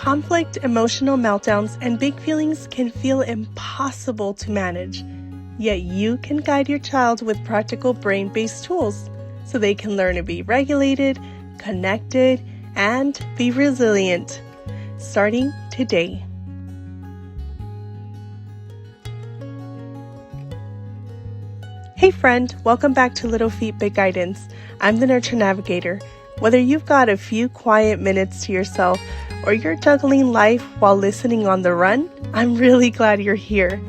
Conflict, emotional meltdowns, and big feelings can feel impossible to manage. Yet you can guide your child with practical brain-based tools so they can learn to be regulated, connected, and be resilient, starting today. Hey friend, welcome back to Little Feet Big Guidance. I'm the Nurture Navigator. Whether you've got a few quiet minutes to yourself or you're juggling life while listening on the run, I'm really glad you're here.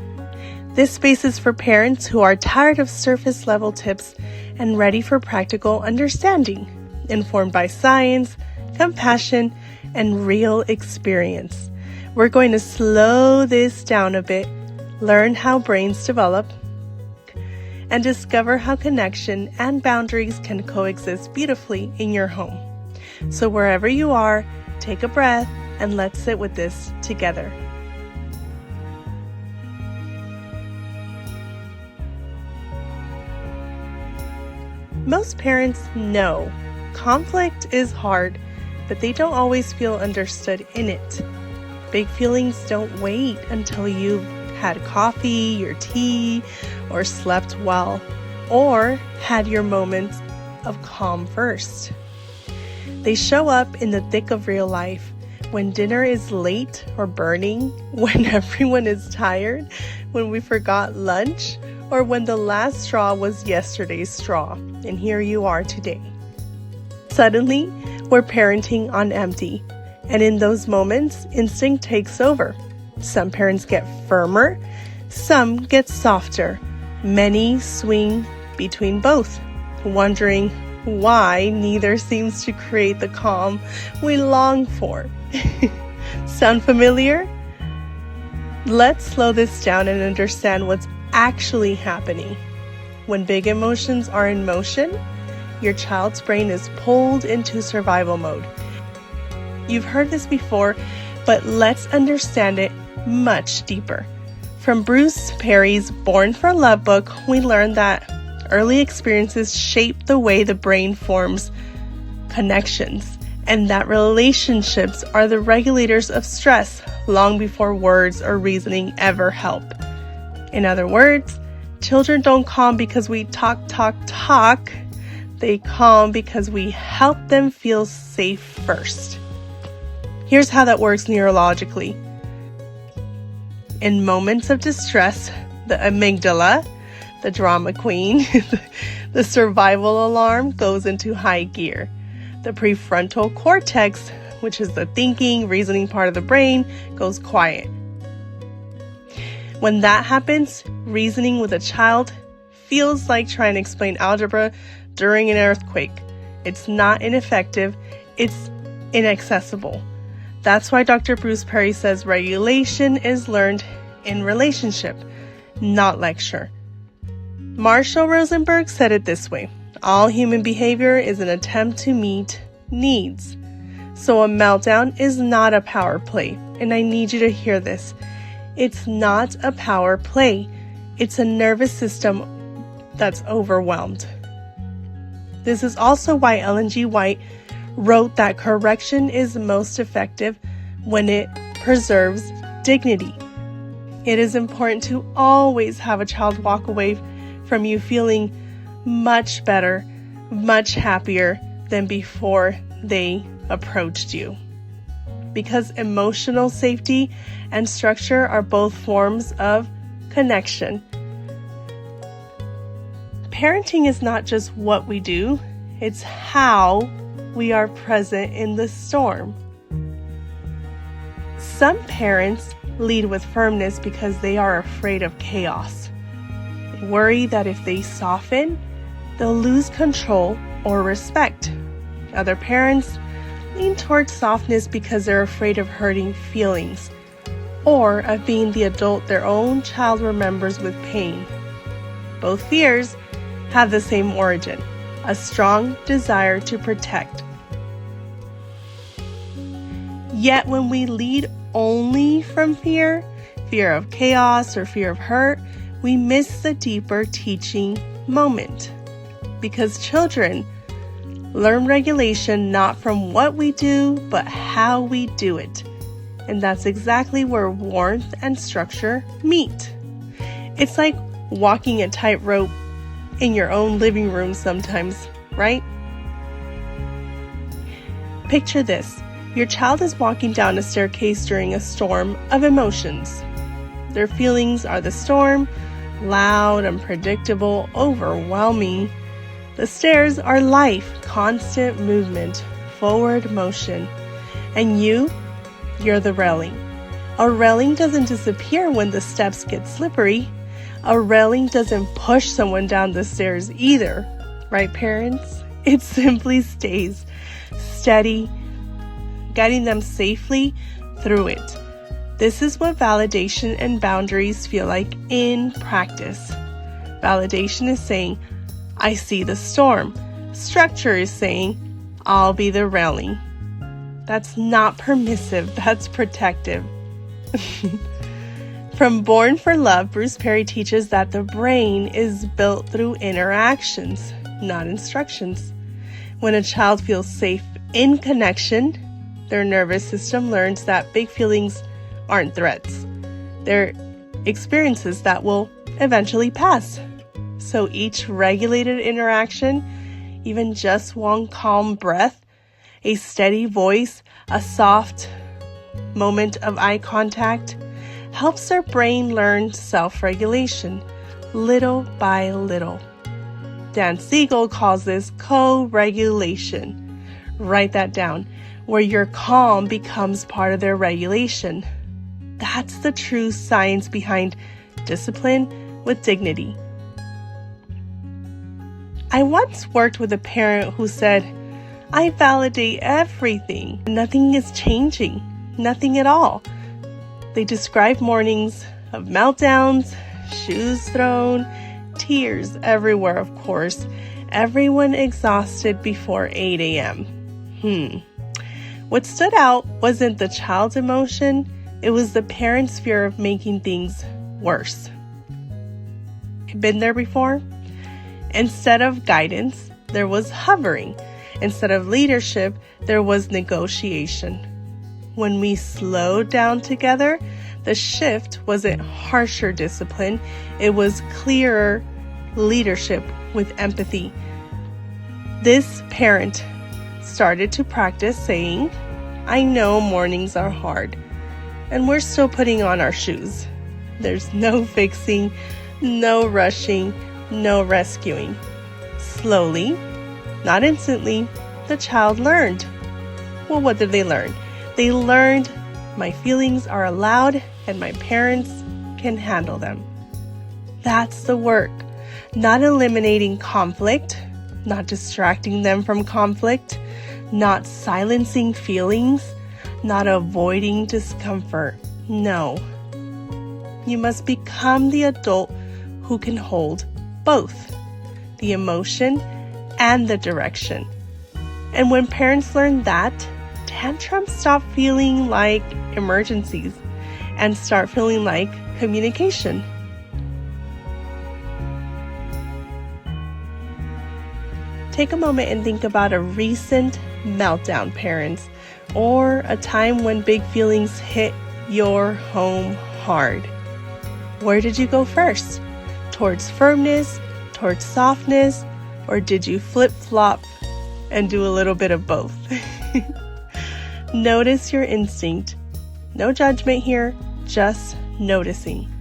This space is for parents who are tired of surface level tips and ready for practical understanding, informed by science, compassion, and real experience. We're going to slow this down a bit, learn how brains develop, and discover how connection and boundaries can coexist beautifully in your home. So wherever you are, take a breath and let's sit with this together. Most parents know conflict is hard, but they don't always feel understood in it. Big feelings don't wait until you've had coffee, your tea, or slept well, or had your moments of calm first. They show up in the thick of real life, when dinner is late or burning, when everyone is tired, when we forgot lunch, or when the last straw was yesterday's straw, and here you are today. Suddenly, we're parenting on empty, and in those moments, instinct takes over. Some parents get firmer, some get softer. Many swing between both, wondering why neither seems to create the calm we long for. Sound familiar? Let's slow this down and understand what's actually happening. When big emotions are in motion, your child's brain is pulled into survival mode. You've heard this before, but let's understand it much deeper. From Bruce Perry's Born for Love book, we learned that early experiences shape the way the brain forms connections, and that relationships are the regulators of stress long before words or reasoning ever help. In other words, children don't calm because we talk. They calm because we help them feel safe first. Here's how that works neurologically. In moments of distress, the amygdala, the drama queen, the survival alarm goes into high gear. The prefrontal cortex, which is the thinking, reasoning part of the brain, goes quiet. When that happens, reasoning with a child feels like trying to explain algebra during an earthquake. It's not ineffective, it's inaccessible. That's why Dr. Bruce Perry says regulation is learned in relationship, not lecture. Marshall Rosenberg said it this way: all human behavior is an attempt to meet needs. So a meltdown is not a power play, and I need you to hear this. It's not a power play. It's a nervous system that's overwhelmed. This is also why Ellen G. White wrote that correction is most effective when it preserves dignity. It is important to always have a child walk away from you feeling much better, much happier than before they approached you. Because emotional safety and structure are both forms of connection. Parenting is not just what we do, it's how we are present in the storm. Some parents lead with firmness because they are afraid of chaos. They worry that if they soften, they'll lose control or respect. Other parents lean towards softness because they're afraid of hurting feelings or of being the adult their own child remembers with pain. Both fears have the same origin: a strong desire to protect. Yet when we lead only from fear of chaos or fear of hurt, we miss the deeper teaching moment. Because children learn regulation not from what we do, but how we do it. And that's exactly where warmth and structure meet. It's like walking a tightrope in your own living room sometimes, right? Picture this. Your child is walking down a staircase during a storm of emotions. Their feelings are the storm, loud, unpredictable, overwhelming. The stairs are life, constant movement, forward motion. And you're the railing. A railing doesn't disappear when the steps get slippery. A railing doesn't push someone down the stairs either. Right, parents? It simply stays steady, guiding them safely through it. This is what validation and boundaries feel like in practice. Validation is saying, I see the storm. Structure is saying, I'll be the railing. That's not permissive, that's protective. From Born for Love, Bruce Perry teaches that the brain is built through interactions, not instructions. When a child feels safe in connection, their nervous system learns that big feelings aren't threats. They're experiences that will eventually pass. So each regulated interaction, even just one calm breath, a steady voice, a soft moment of eye contact, helps their brain learn self-regulation, little by little. Dan Siegel calls this co-regulation. Write that down, where your calm becomes part of their regulation. That's the true science behind discipline with dignity. I once worked with a parent who said, I validate everything. Nothing is changing. Nothing at all. They describe mornings of meltdowns, shoes thrown, tears everywhere, of course. Everyone exhausted before 8 a.m. What stood out wasn't the child's emotion, it was the parent's fear of making things worse. Been there before? Instead of guidance, there was hovering. Instead of leadership, there was negotiation. When we slowed down together, the shift wasn't harsher discipline, it was clearer leadership with empathy. This parent started to practice saying, I know mornings are hard, and we're still putting on our shoes. There's no fixing, no rushing, no rescuing. Slowly, not instantly, the child learned. Well, what did they learn? They learned my feelings are allowed and my parents can handle them. That's the work. Not eliminating conflict, not distracting them from conflict, not silencing feelings, not avoiding discomfort. No. You must become the adult who can hold both, the emotion and the direction. And when parents learn that, tantrums stop feeling like emergencies and start feeling like communication. Take a moment and think about a recent meltdown, parents, or a time when big feelings hit your home hard. Where did you go first? Towards firmness, towards softness, or did you flip-flop and do a little bit of both? Notice your instinct. No judgment here, just noticing.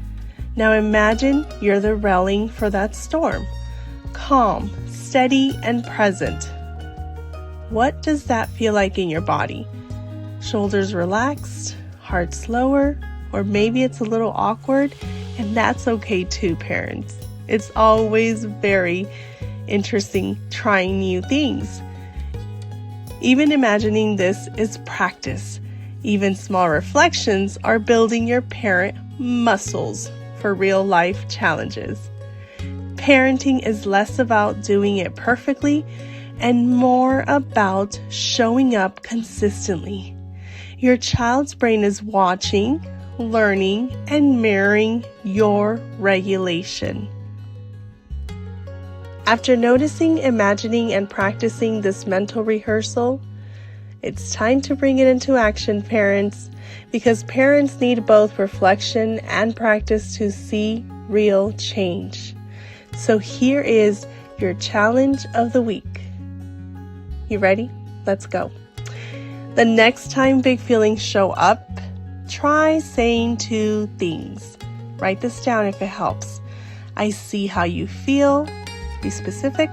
Now imagine you're the railing for that storm. Calm, steady, and present. What does that feel like in your body? Shoulders relaxed, heart slower, or maybe it's a little awkward, and that's okay too, parents. It's always very interesting trying new things. Even imagining this is practice. Even small reflections are building your parent muscles for real life challenges. Parenting is less about doing it perfectly and more about showing up consistently. Your child's brain is watching, learning, and mirroring your regulation. After noticing, imagining, and practicing this mental rehearsal, It's time to bring it into action, parents, because parents need both reflection and practice to see real change. So here is your challenge of the week. You ready? Let's go. The next time big feelings show up, try saying 2 things. Write this down if it helps. I see how you feel. Be specific.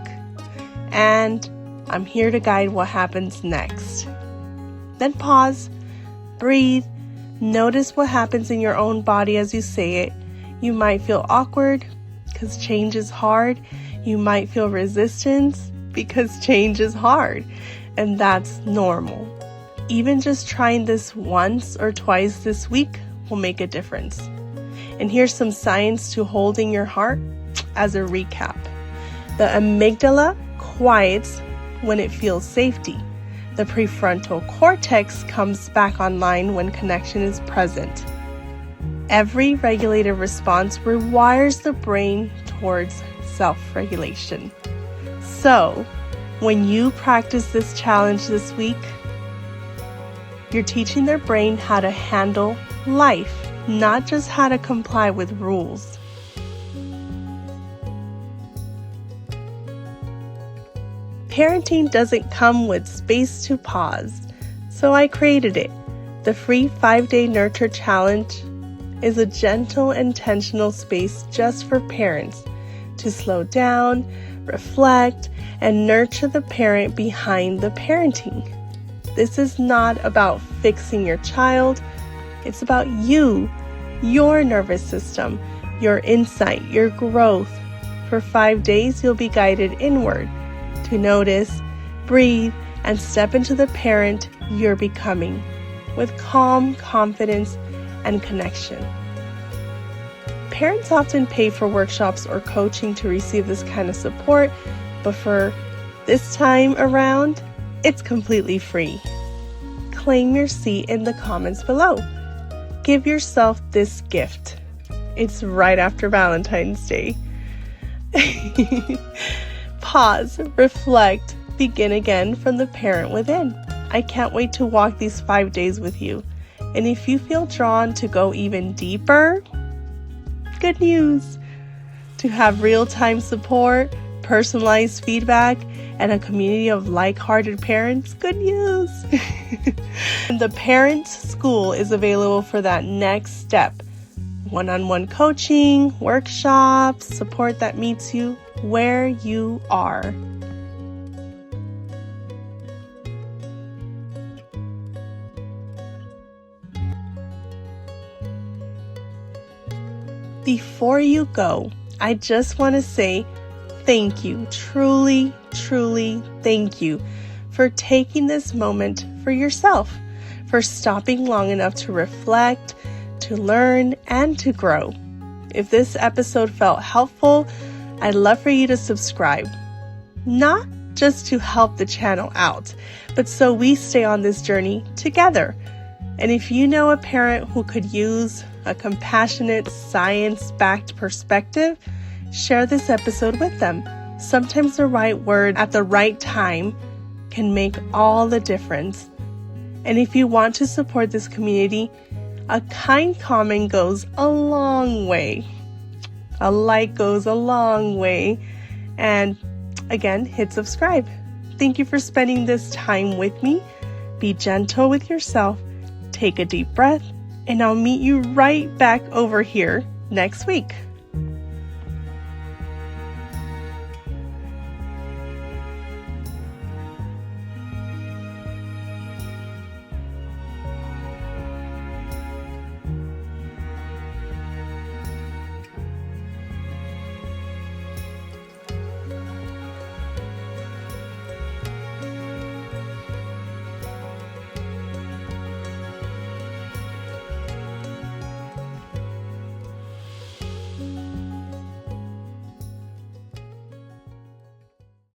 And I'm here to guide what happens next. Then pause, breathe, notice what happens in your own body as you say it. You might feel awkward because change is hard. You might feel resistance because change is hard, and that's normal. Even just trying this once or twice this week will make a difference. And here's some science to holding your heart as a recap. The amygdala quiets when it feels safety. The prefrontal cortex comes back online when connection is present. Every regulated response rewires the brain towards self-regulation. So, when you practice this challenge this week, you're teaching their brain how to handle life, not just how to comply with rules. Parenting doesn't come with space to pause, so I created it. The free 5-day Nurture Challenge is a gentle, intentional space just for parents to slow down, reflect, and nurture the parent behind the parenting. This is not about fixing your child. It's about you, your nervous system, your insight, your growth. For 5 days, you'll be guided inward to notice, breathe, and step into the parent you're becoming with calm, confidence, and connection. Parents often pay for workshops or coaching to receive this kind of support, but for this time around, it's completely free. Claim your seat in the comments below. Give yourself this gift. It's right after Valentine's Day. Pause, reflect, begin again from the parent within. I can't wait to walk these 5 days with you. And if you feel drawn to go even deeper, good news. To have real-time support, personalized feedback, and a community of like-hearted parents, good news. And the Parent School is available for that next step. One-on-one coaching, workshops, support that meets you where you are. Before you go, I just want to say thank you, truly, truly thank you for taking this moment for yourself, for stopping long enough to reflect, to learn, and to grow. If this episode felt helpful, I'd love for you to subscribe, not just to help the channel out, but so we stay on this journey together. And if you know a parent who could use a compassionate, science-backed perspective, share this episode with them. Sometimes the right word at the right time can make all the difference. And if you want to support this community, a kind comment goes a long way. A like goes a long way. And again, hit subscribe. Thank you for spending this time with me. Be gentle with yourself. Take a deep breath. And I'll meet you right back over here next week.